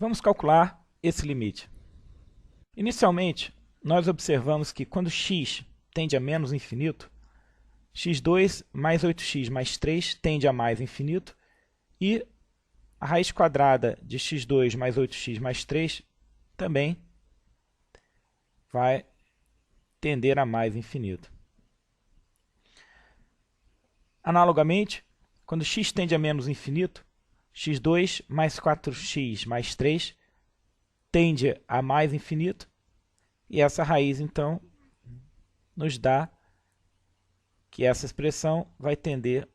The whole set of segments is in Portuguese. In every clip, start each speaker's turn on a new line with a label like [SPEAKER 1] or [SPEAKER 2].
[SPEAKER 1] Vamos calcular esse limite. Inicialmente, nós observamos que quando x tende a menos infinito, x2 mais 8x mais 3 tende a mais infinito e a raiz quadrada de x2 mais 8x mais 3 também vai tender a mais infinito. Analogamente, quando x tende a menos infinito, x2 mais 4x mais 3 tende a mais infinito, e essa raiz, então, nos dá que essa expressão vai tender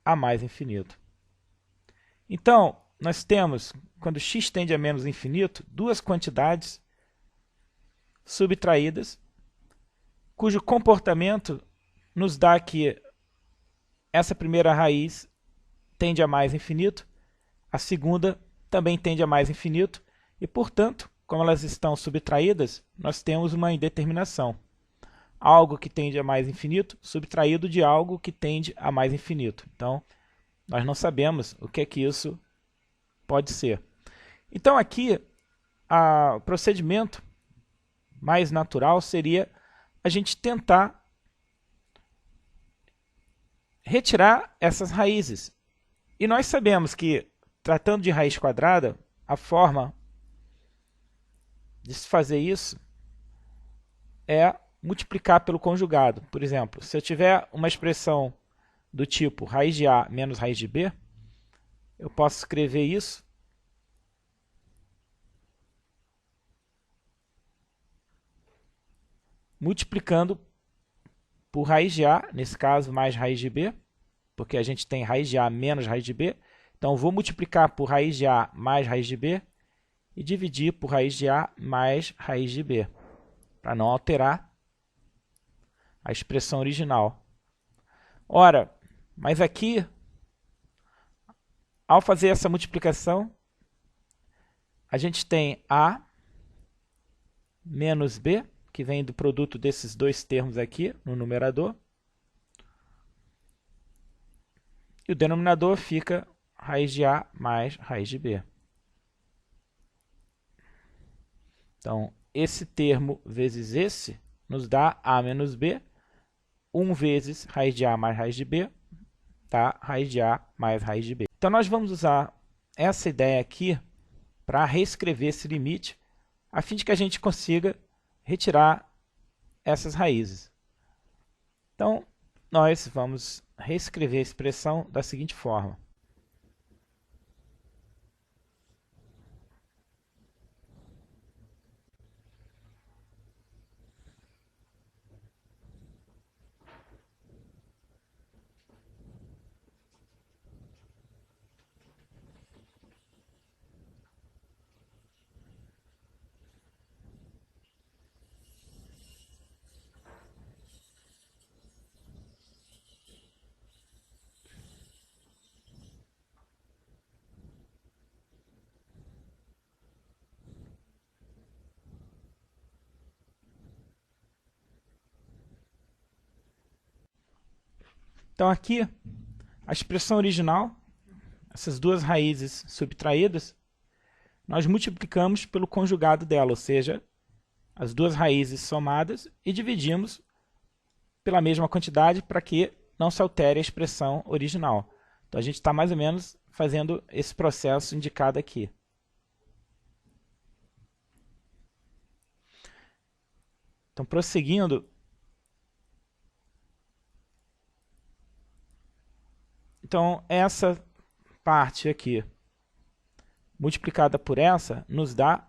[SPEAKER 1] a mais infinito. Então, nós temos, quando x tende a menos infinito, duas quantidades subtraídas, cujo comportamento nos dá que essa primeira raiz tende a mais infinito, a segunda também tende a mais infinito, e, portanto, como elas estão subtraídas, nós temos uma indeterminação. Algo que tende a mais infinito subtraído de algo que tende a mais infinito. Então, nós não sabemos o que é que isso pode ser. Então, aqui, o procedimento mais natural seria a gente tentar retirar essas raízes. E nós sabemos que, tratando de raiz quadrada, a forma de se fazer isso é multiplicar pelo conjugado. Por exemplo, se eu tiver uma expressão do tipo raiz de A menos raiz de B, eu posso escrever isso multiplicando por raiz de A, nesse caso mais raiz de B, porque a gente tem raiz de A menos raiz de B. Então, vou multiplicar por raiz de A mais raiz de B e dividir por raiz de A mais raiz de B, para não alterar a expressão original. Ora, mas aqui, ao fazer essa multiplicação, a gente tem A menos B, que vem do produto desses dois termos aqui no numerador, e o denominador fica raiz de A mais raiz de B. Então, esse termo vezes esse nos dá A menos B, 1 vezes raiz de A mais raiz de B, dá raiz de A mais raiz de B. Então, nós vamos usar essa ideia aqui para reescrever esse limite, a fim de que a gente consiga retirar essas raízes. Então, nós vamos reescrever a expressão da seguinte forma. Então, aqui, a expressão original, essas duas raízes subtraídas, nós multiplicamos pelo conjugado dela, ou seja, as duas raízes somadas, e dividimos pela mesma quantidade para que não se altere a expressão original. Então, a gente está mais ou menos fazendo esse processo indicado aqui. Então, prosseguindo, então, essa parte aqui, multiplicada por essa, nos dá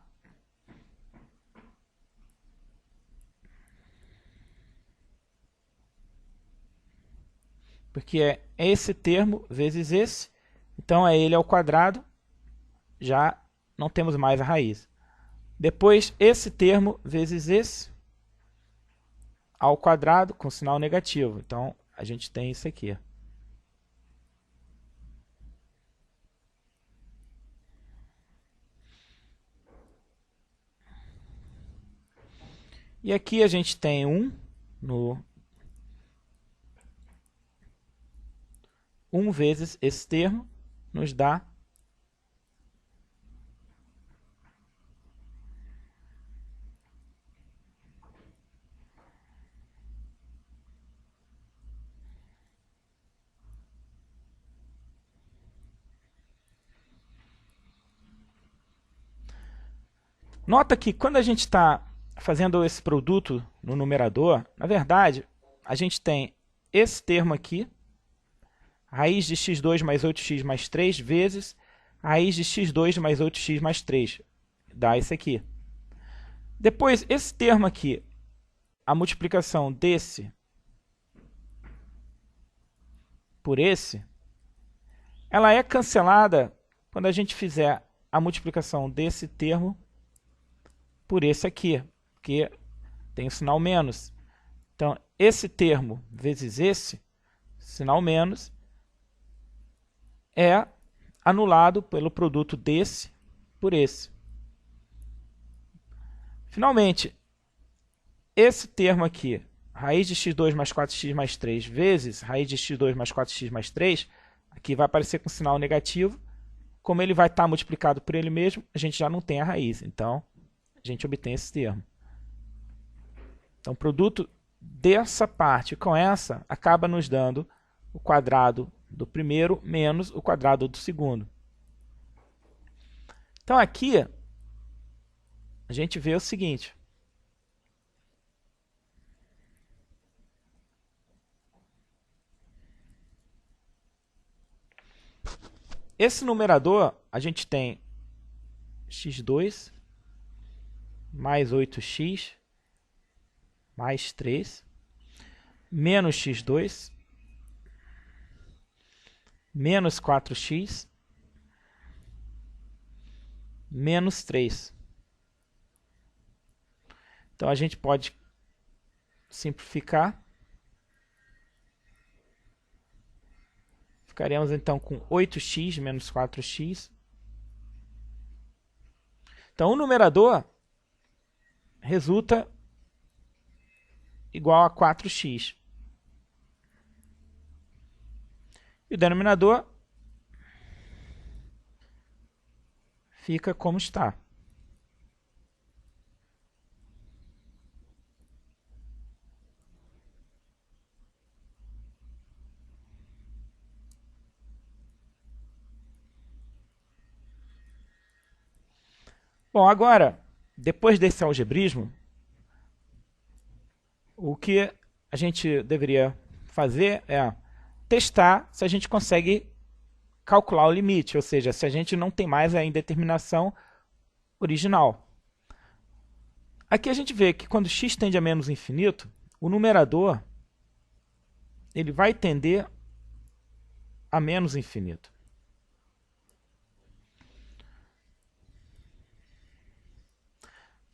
[SPEAKER 1] porque é esse termo vezes esse, então é ele ao quadrado, já não temos mais a raiz. Depois, esse termo vezes esse ao quadrado com sinal negativo, então a gente tem isso aqui. E aqui a gente tem 1 vezes esse termo, nos dá Nota que quando a gente está fazendo esse produto no numerador, na verdade, a gente tem esse termo aqui, raiz de x2 mais 8x mais 3 vezes raiz de x2 mais 8x mais 3. Dá isso aqui. Depois, esse termo aqui, a multiplicação desse por esse, ela é cancelada quando a gente fizer a multiplicação desse termo por esse aqui, porque tem o sinal menos. Então, esse termo vezes esse, sinal menos, é anulado pelo produto desse por esse. Finalmente, esse termo aqui, raiz de x2 mais 4x mais 3 vezes raiz de x2 mais 4x mais 3, aqui vai aparecer com sinal negativo. Como ele vai estar multiplicado por ele mesmo, a gente já não tem a raiz. Então, a gente obtém esse termo. Então, o produto dessa parte com essa acaba nos dando o quadrado do primeiro menos o quadrado do segundo. Então, aqui, a gente vê o seguinte. Esse numerador, a gente tem x2 mais 8x mais 3 menos x2 menos 4x menos 3. Então, a gente pode simplificar. Ficaremos então com 8x menos 4x. Então, o numerador resulta igual a 4x. E o denominador fica como está. Bom, agora, depois desse algebrismo, o que a gente deveria fazer é testar se a gente consegue calcular o limite, ou seja, se a gente não tem mais a indeterminação original. Aqui a gente vê que quando x tende a menos infinito, o numerador ele vai tender a menos infinito.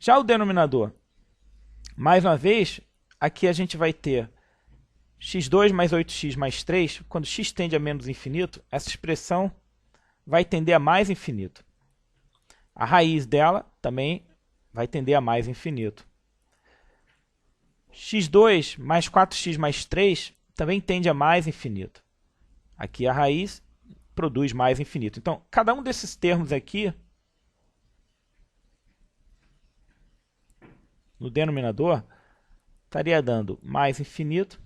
[SPEAKER 1] Já o denominador, mais uma vez, aqui a gente vai ter x2 mais 8x mais 3, quando x tende a menos infinito, essa expressão vai tender a mais infinito. A raiz dela também vai tender a mais infinito. x2 mais 4x mais 3 também tende a mais infinito. Aqui a raiz produz mais infinito. Então, cada um desses termos aqui, no denominador, estaria dando mais infinito.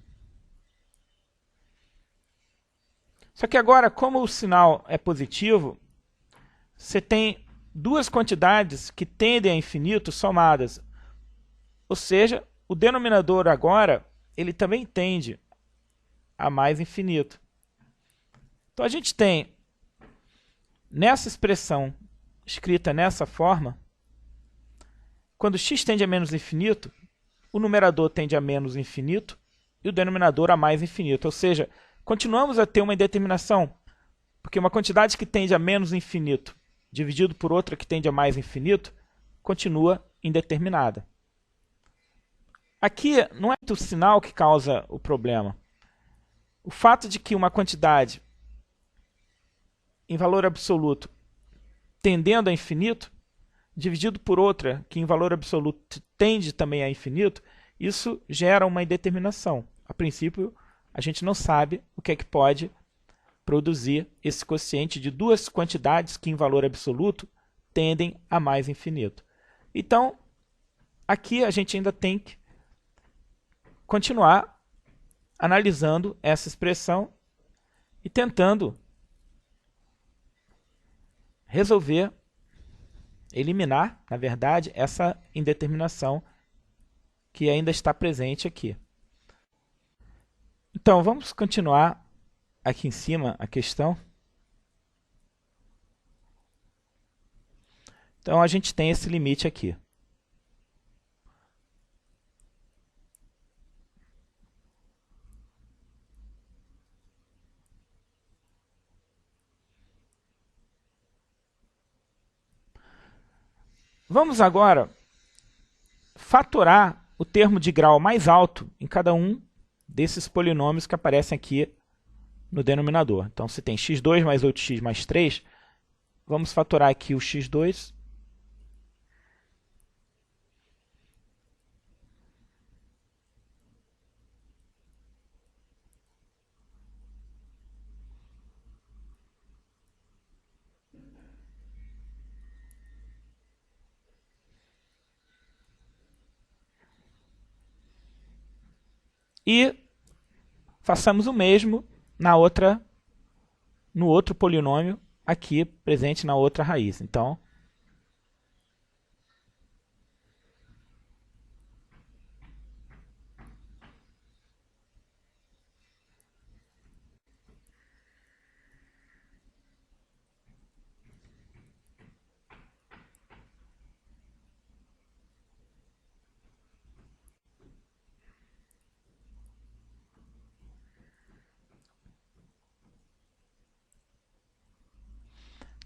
[SPEAKER 1] Só que agora, como o sinal é positivo, você tem duas quantidades que tendem a infinito somadas. Ou seja, o denominador agora, ele também tende a mais infinito. Então, a gente tem, nessa expressão escrita nessa forma, quando x tende a menos infinito, o numerador tende a menos infinito e o denominador a mais infinito. Ou seja, continuamos a ter uma indeterminação, porque uma quantidade que tende a menos infinito dividido por outra que tende a mais infinito continua indeterminada. Aqui não é o sinal que causa o problema. O fato de que uma quantidade em valor absoluto tendendo a infinito, dividido por outra que em valor absoluto tende também a infinito, isso gera uma indeterminação. A princípio, a gente não sabe o que é que pode produzir esse quociente de duas quantidades que em valor absoluto tendem a mais infinito. Então, aqui a gente ainda tem que continuar analisando essa expressão e tentando resolver eliminar, na verdade, essa indeterminação que ainda está presente aqui. Então, vamos continuar aqui em cima a questão. Então, a gente tem esse limite aqui. Vamos agora fatorar o termo de grau mais alto em cada um desses polinômios que aparecem aqui no denominador. Então, se tem x2 mais 8x mais 3, vamos fatorar aqui o x2. E façamos o mesmo no outro polinômio aqui presente na outra raiz.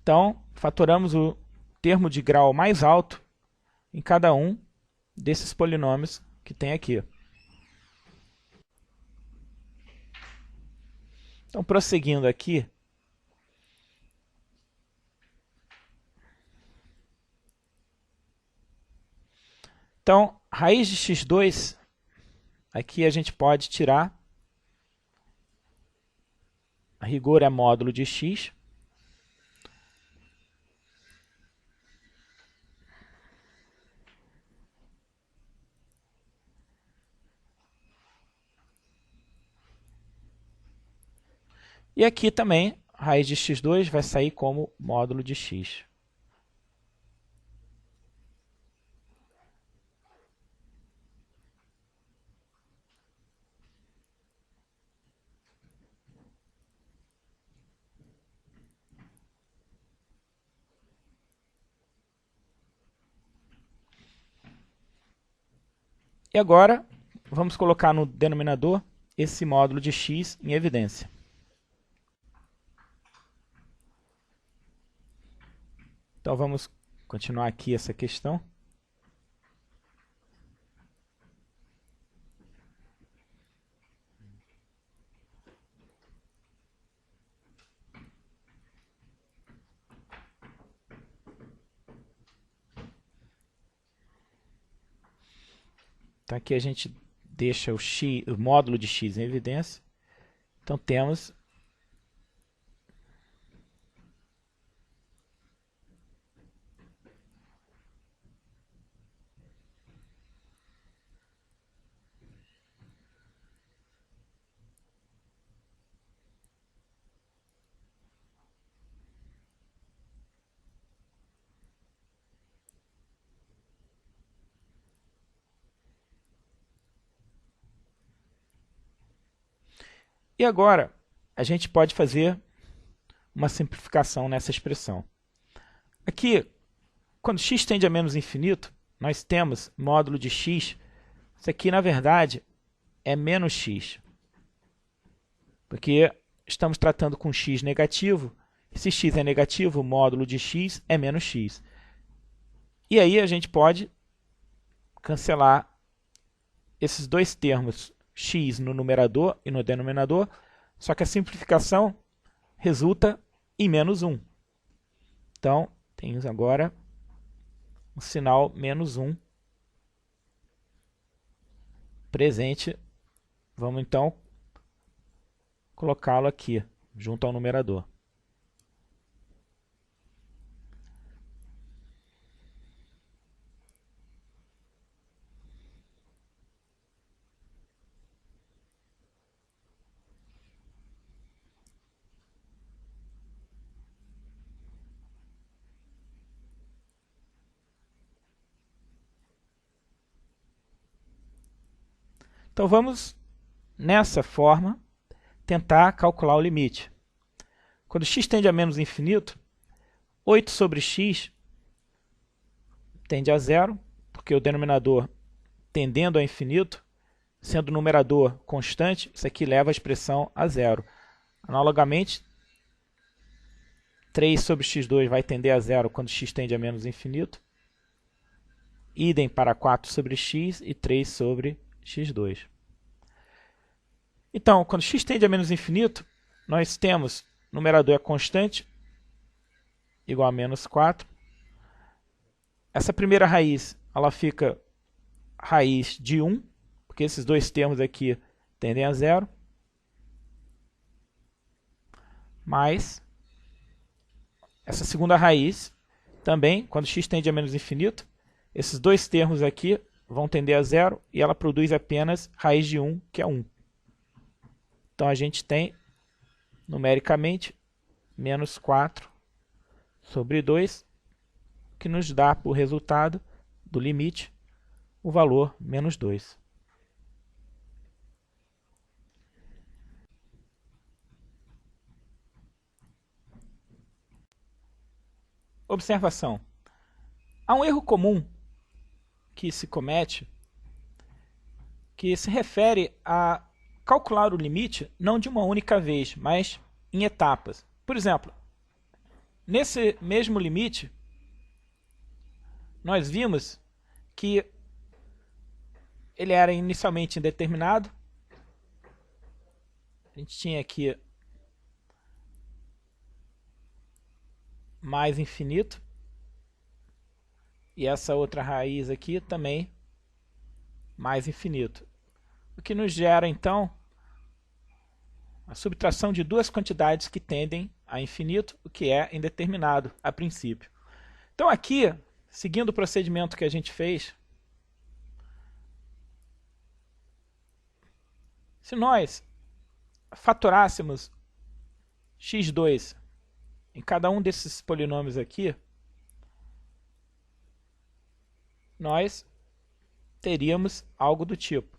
[SPEAKER 1] Então, fatoramos o termo de grau mais alto em cada um desses polinômios que tem aqui. Então, prosseguindo aqui, então, raiz de x2, aqui a gente pode tirar, a rigor é módulo de x. E aqui também, raiz de x2 vai sair como módulo de x. E agora, vamos colocar no denominador esse módulo de x em evidência. Então, vamos continuar aqui essa questão. Então, aqui a gente deixa o módulo de x em evidência. Então, temos E agora, a gente pode fazer uma simplificação nessa expressão. Aqui, quando x tende a menos infinito, nós temos módulo de x. Isso aqui, na verdade, é menos x. Porque estamos tratando com x negativo. Se x é negativo, o módulo de x é menos x. E aí a gente pode cancelar esses dois termos, x no numerador e no denominador, só que a simplificação resulta em menos 1. Então, temos agora um sinal menos 1 presente. Vamos então colocá-lo aqui, junto ao numerador. Então vamos, nessa forma, tentar calcular o limite. Quando x tende a menos infinito, 8 sobre x tende a zero, porque o denominador tendendo a infinito, sendo o numerador constante, isso aqui leva a expressão a zero. Analogamente, 3 sobre x2 vai tender a zero quando x tende a menos infinito. Idem para 4 sobre x e 3 sobre x2. Então, quando x tende a menos infinito, nós temos o numerador é constante, igual a menos 4. Essa primeira raiz, ela fica raiz de 1, porque esses dois termos aqui tendem a zero. Mais essa segunda raiz, também, quando x tende a menos infinito, esses dois termos aqui vão tender a zero e ela produz apenas raiz de 1, que é 1. Então a gente tem, numericamente, menos 4 sobre 2, que nos dá por resultado do limite o valor menos 2. Observação. Há um erro comum que se comete, que se refere a calcular o limite não de uma única vez, mas em etapas. Por exemplo, nesse mesmo limite, nós vimos que ele era inicialmente indeterminado. A gente tinha aqui mais infinito. E essa outra raiz aqui também mais infinito. O que nos gera, então, a subtração de duas quantidades que tendem a infinito, o que é indeterminado a princípio. Então aqui, seguindo o procedimento que a gente fez, se nós fatorássemos x2 em cada um desses polinômios aqui, nós teríamos algo do tipo.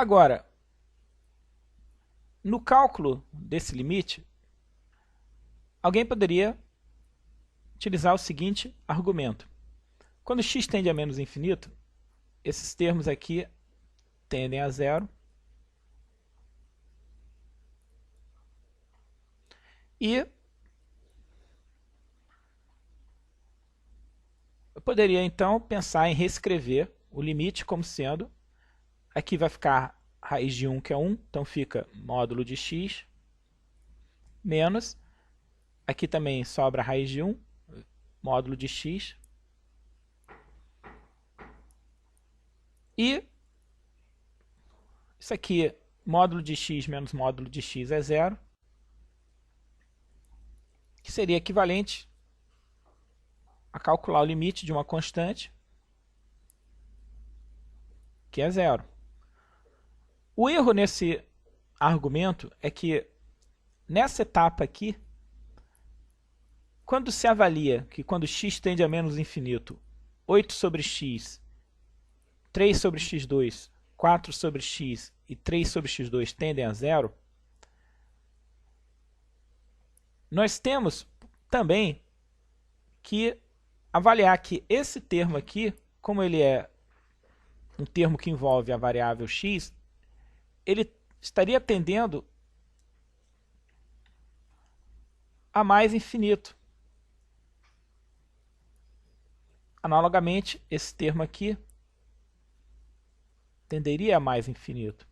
[SPEAKER 1] Agora, no cálculo desse limite, alguém poderia utilizar o seguinte argumento. Quando x tende a menos infinito, esses termos aqui tendem a zero. E eu poderia então pensar em reescrever o limite como sendo, aqui vai ficar raiz de 1, que é 1, então fica módulo de x, menos, aqui também sobra raiz de 1, módulo de x, e isso aqui, módulo de x menos módulo de x é zero, que seria equivalente a calcular o limite de uma constante, que é zero. O erro nesse argumento é que, nessa etapa aqui, quando se avalia que quando x tende a menos infinito, 8 sobre x, 3 sobre x2, 4 sobre x e 3 sobre x2 tendem a zero, nós temos também que avaliar que esse termo aqui, como ele é um termo que envolve a variável x, ele estaria tendendo a mais infinito. Analogamente, esse termo aqui tenderia a mais infinito.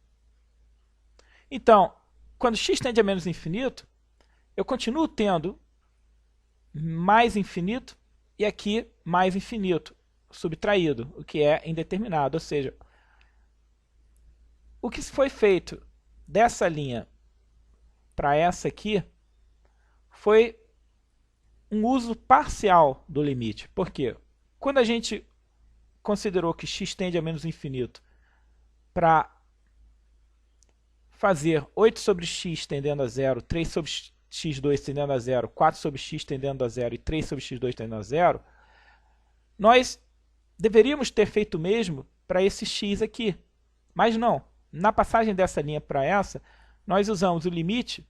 [SPEAKER 1] Então, quando x tende a menos infinito, eu continuo tendo mais infinito e aqui mais infinito subtraído, o que é indeterminado, ou seja, O que foi feito dessa linha para essa aqui foi um uso parcial do limite. Por quê? Quando a gente considerou que x tende a menos infinito para fazer 8 sobre x tendendo a zero, 3 sobre x2 tendendo a zero, 4 sobre x tendendo a zero e 3 sobre x2 tendendo a zero, nós deveríamos ter feito o mesmo para esse x aqui. Mas não. Na passagem dessa linha para essa, nós usamos o limite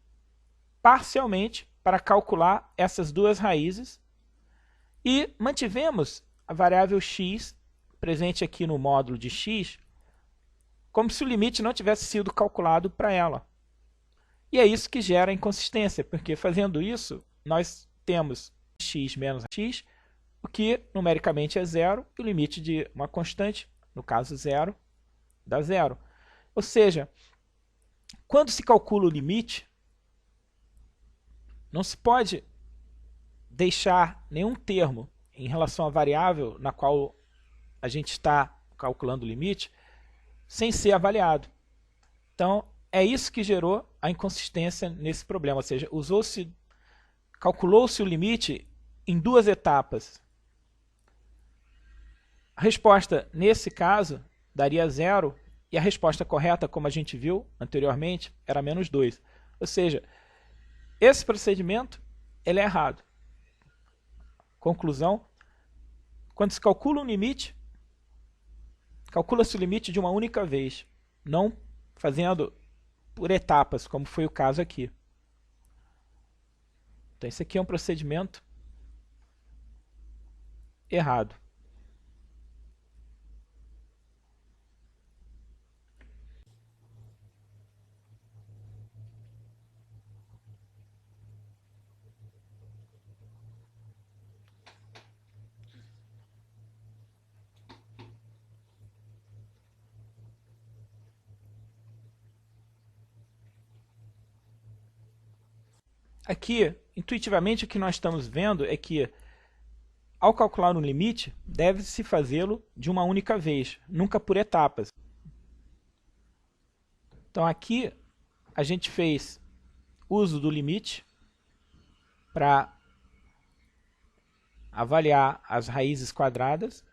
[SPEAKER 1] parcialmente para calcular essas duas raízes e mantivemos a variável x presente aqui no módulo de x como se o limite não tivesse sido calculado para ela. E é isso que gera a inconsistência, porque fazendo isso, nós temos x menos x, o que numericamente é zero, e o limite de uma constante, no caso zero, dá zero. Ou seja, quando se calcula o limite, não se pode deixar nenhum termo em relação à variável na qual a gente está calculando o limite sem ser avaliado. Então, é isso que gerou a inconsistência nesse problema, ou seja, calculou-se o limite em duas etapas. A resposta, nesse caso, daria zero, e a resposta correta, como a gente viu anteriormente, era menos 2. Ou seja, esse procedimento ele é errado. Conclusão, quando se calcula um limite, calcula-se o limite de uma única vez, não fazendo por etapas, como foi o caso aqui. Então, esse aqui é um procedimento errado. Aqui, intuitivamente, o que nós estamos vendo é que, ao calcular um limite, deve-se fazê-lo de uma única vez, nunca por etapas. Então, aqui, a gente fez uso do limite para avaliar as raízes quadradas.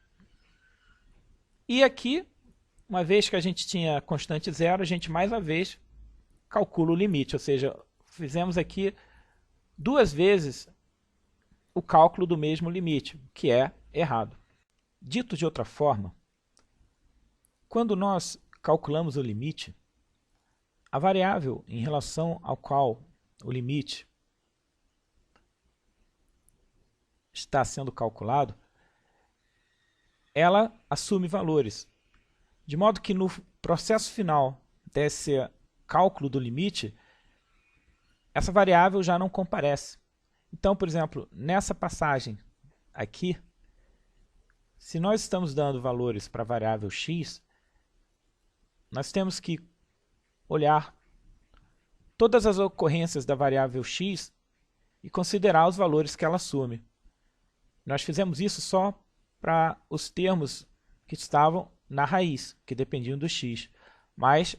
[SPEAKER 1] E aqui, uma vez que a gente tinha constante zero, a gente mais uma vez calcula o limite, ou seja, fizemos aqui duas vezes o cálculo do mesmo limite, o que é errado. Dito de outra forma, quando nós calculamos o limite, a variável em relação ao qual o limite está sendo calculado, ela assume valores, de modo que no processo final desse cálculo do limite, essa variável já não comparece. Então, por exemplo, nessa passagem aqui, se nós estamos dando valores para a variável x, nós temos que olhar todas as ocorrências da variável x e considerar os valores que ela assume. Nós fizemos isso só para os termos que estavam na raiz, que dependiam do x. Mas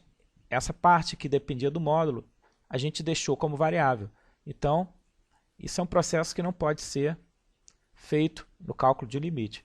[SPEAKER 1] essa parte que dependia do módulo, a gente deixou como variável. Então, isso é um processo que não pode ser feito no cálculo de limite.